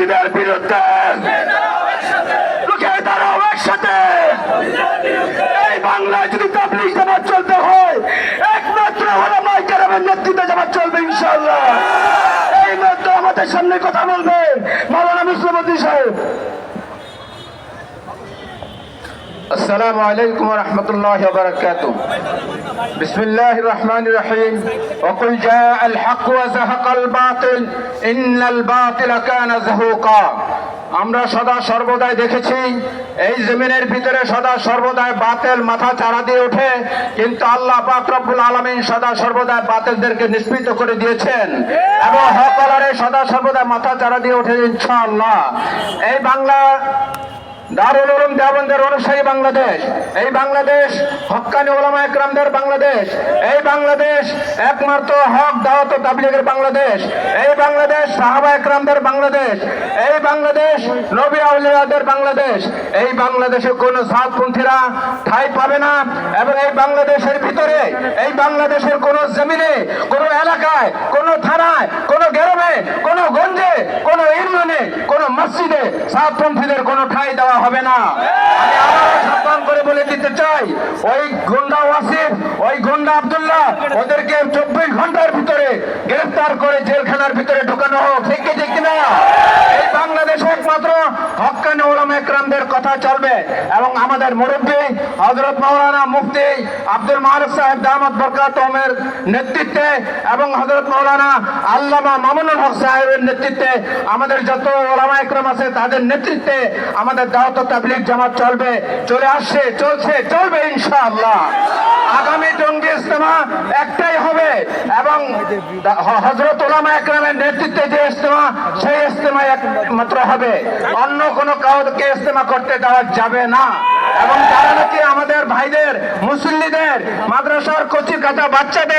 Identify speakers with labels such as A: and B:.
A: জঙ্গিদের বিরুদ্ধে রুখে দাঁড়াও একসাথে। এই বাংলায় যদি তাবলীগ জামাত চলতে হয় একমাত্র ওলামায়ে কেরামের নেতৃত্বে জামাত চলবে ইনশাআল্লাহ। এই মাত্র আমাদের সামনে কথা বলবে মাওলানা মুসলিমউদ্দিন সাহেব।
B: السلام عليكم ورحمة الله وبركاته. بسم الله الرحمن الرحيم. وقل جاء الحق وزهق الباطل إن الباطل كان زهوقا. আমরা সদা সর্বদাই দেখেছি এই জমিনের ভিতরে সদা সর্বদাই বাতিল মাথা চাড়া দিয়ে ওঠে, কিন্তু আল্লাহ পাক রব্বুল আলামিন সদা সর্বদাই বাতিলদেরকে নিষ্পৃত করে দিয়েছেন এবং হক আলারে সদা সর্বদাই মাথা চাড়া দিয়ে ওঠে ইনশাআল্লাহ। এই বাংলা দারুল উলুম দেওবন্দের অনুসারী বাংলাদেশ, এই বাংলাদেশ হক্কানি উলামায়ে কেরামদের বাংলাদেশ, এই বাংলাদেশ একমাত্র হক দাওয়াত ও তাবলীগের বাংলাদেশ, এই বাংলাদেশ সাহাবায়ে কেরামদের বাংলাদেশ, এই বাংলাদেশ নবী আউলিয়াদের বাংলাদেশ। এই বাংলাদেশে কোনো জাতপন্থীরা ঠাঁই পাবে না এবং এই বাংলাদেশের ভিতরে, এই বাংলাদেশের কোনো জমিনে, কোনো এলাকায়, কোনো থানায়, কোনো গ্রামে, কোনো গঞ্জে, কোনো ইউনিয়নে, কোনো মসজিদে জাতপন্থীদের কোনো ঠাঁই দেওয়া হবে না। আমি আবারও সাবধান করে বলে দিতে চাই, ওই গুন্ডা ওয়াসিফ, ওই গুন্ডা আব্দুল্লাহ, ওদেরকে 24 ঘন্টার ভিতরে গ্রেফতার করে জেলখানার ভিতরে ঢোকানো হোক। ঠিক কি ঠিক না? এই বাংলাদেশে একমাত্র হক্কানি উলামায়ে কেরামদের কথা চলবে এবং আমাদের মুরব্বী হযরত মাওলানা মুফতি আব্দুল মালিক সাহেব দামাত বরকাতুহুমের নেতৃত্বে এবং হযরত মাওলানা আল্লামা মামুনুল হক সাহেবের নেতৃত্বে আমাদের যত উলামায়ে কেরাম আছে তাদের নেতৃত্বে আমাদের দাওয়াত ও তাবলীগ জামাত চলবে, চলে আসছে, চলছে, চলবে ইনশাআল্লাহ। আগামী জঙ্গি ইজতেমা একটাই হবে এবং হযরত উলামায়ে কেরামের নেতৃত্বে যে ইজতেমা, সেই ইজতেমা একমাত্র হবে, অন্য কোনো কাউকে ইজতেমা করতে দেওয়া যাবে না। এবং যারা নাকি আমাদের ভাইদের, মুসল্লিদের, মাদ্রাসার কচি কাঁচা বাচ্চাদের